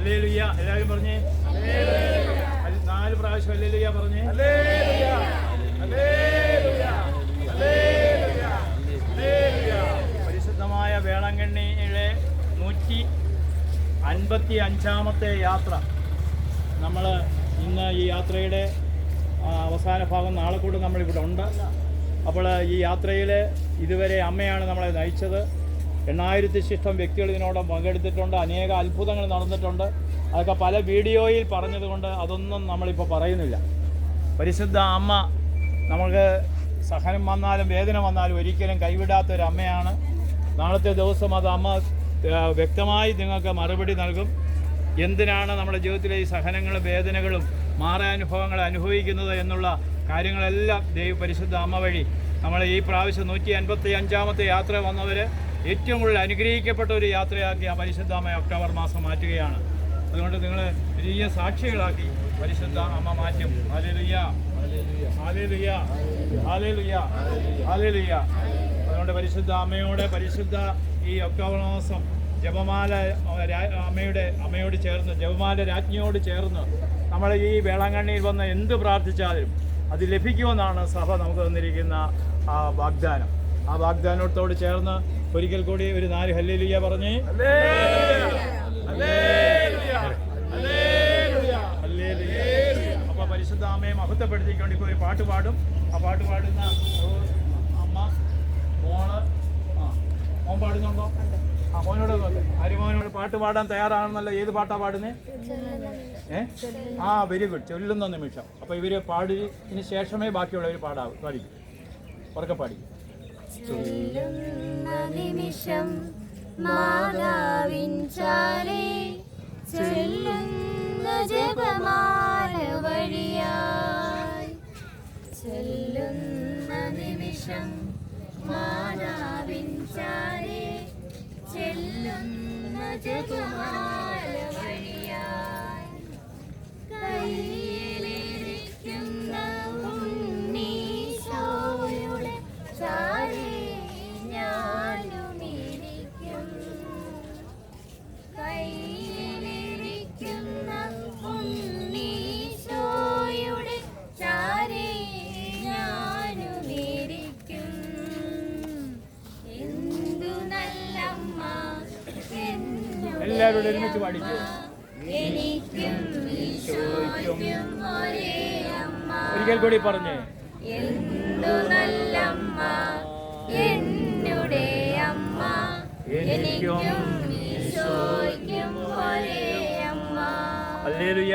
Hallelujah. എല്ലാവരും പറഞ്ഞേ 4 പ്രാവശ്യം ഹല്ലേലൂയ പറഞ്ഞേ. പരിശുദ്ധമായ വേളാങ്കണ്ണിയിലെ 155-ാമത്തെ യാത്ര. നമ്മൾ ഇന്ന് ഈ യാത്രയുടെ അവസാന ഭാഗം നാളെ കൂടെ നമ്മളിവിടെ ഉണ്ട്. അപ്പോൾ ഈ യാത്രയിൽ ഇതുവരെ അമ്മയാണ് നമ്മളെ നയിച്ചത്. 8000 വ്യക്തികൾ ഇതിനോടൊപ്പം പങ്കെടുത്തിട്ടുണ്ട്. അനേക അത്ഭുതങ്ങൾ നടന്നിട്ടുണ്ട്. അതൊക്കെ പല വീഡിയോയിൽ പറഞ്ഞതുകൊണ്ട് അതൊന്നും നമ്മളിപ്പോൾ പറയുന്നില്ല. പരിശുദ്ധ അമ്മ നമുക്ക് സഹനം വന്നാലും വേദന വന്നാലും ഒരിക്കലും കൈവിടാത്തൊരമ്മയാണ്. നാളത്തെ ദിവസം അത് അമ്മ വ്യക്തമായി നിങ്ങൾക്ക് മറുപടി നൽകും. എന്തിനാണ് നമ്മുടെ ജീവിതത്തിലെ ഈ സഹനങ്ങളും വേദനകളും മാറാനുഭവങ്ങൾ അനുഭവിക്കുന്നത് എന്നുള്ള കാര്യങ്ങളെല്ലാം പരിശുദ്ധ അമ്മ വഴി നമ്മൾ ഈ പ്രാവശ്യം 155-ാമത്തെ യാത്ര വന്നവർ ഏറ്റവും കൂടുതൽ അനുഗ്രഹിക്കപ്പെട്ട ഒരു യാത്രയാക്കി ആ പരിശുദ്ധ അമ്മ ഒക്ടോബർ മാസം മാറ്റുകയാണ്. അതുകൊണ്ട് നിങ്ങൾ വലിയ സാക്ഷികളാക്കി പരിശുദ്ധ അമ്മ മാറ്റും. Hallelujah, hallelujah, hallelujah, hallelujah. അതുകൊണ്ട് പരിശുദ്ധ അമ്മയോട് പരിശുദ്ധ ഈ ഒക്ടോബർ മാസം ജപമാല അമ്മയോട് ചേർന്ന് ജപമാല രാജ്ഞിയോട് ചേർന്ന് നമ്മൾ ഈ വേളാങ്കണ്ണിയിൽ വന്ന് എന്ത് പ്രാർത്ഥിച്ചാലും അത് ലഭിക്കുമെന്നാണ് സഭ നമുക്ക് തന്നിരിക്കുന്ന ആ വാഗ്ദാനം. ആ വാഗ്ദാനത്തോട് ചേർന്ന് ഒരിക്കൽ കൂടി ഒരു 4 ഹല്ലേലൂയ പറഞ്ഞേ. അപ്പോൾ പരിശുദ്ധ അമ്മയെ മഹത്വപ്പെടുത്തിക്കൊണ്ട് ഇപ്പോൾ ഒരു പാട്ട് പാടും. ആ പാട്ട് പാടുന്ന അമ്മ മോൻ പാടുന്നുണ്ടോ? ആ മോനോട് ഹരിമോനോട് പാട്ട് പാടാൻ തയ്യാറാണെന്നല്ല. ഏത് പാട്ടാ പാടുന്നേ? Very good. ചൊല്ലുന്ന നിമിഷം. അപ്പോൾ ഇവർ പാടിന് ശേഷമേ ബാക്കിയുള്ളവർ പാടിക്കും. ഉറക്കെ പാടിക്കും. നിമിഷം മാതാവിൻ ചാരേ ചെല്ലുന്ന ജപമാല വഴിയായി ചെല്ലുന്ന നിമിഷം മാതാവിൻ ചാരേ ചെല്ലുന്ന ജപമാല വഴിയായി കയ്യിലിരിക്കുന്ന ഉണ്ണീശോയുടെ ചാരേ ഞാനുമിരിക്കും. കയ്യിലിരിക്കുന്ന ഉണ്ണീശോയുടെ ചാരേ ഞാനുമിരിക്കും. എന്തു നല്ലമ്മ എല്ലാവരോടും ഒരുമിച്ച് പാടിക്കും. എനിക്കും ഈശോയ്ക്കും ഒരേ അമ്മ. ഒരിക്കൽ കൂടി പറഞ്ഞേ. എന്തു നല്ലമ്മ എന്നുടെ അമ്മ. എനിക്കും ഈശോയ്ക്കും ഒരേ അമ്മ. ഹല്ലേലൂയ.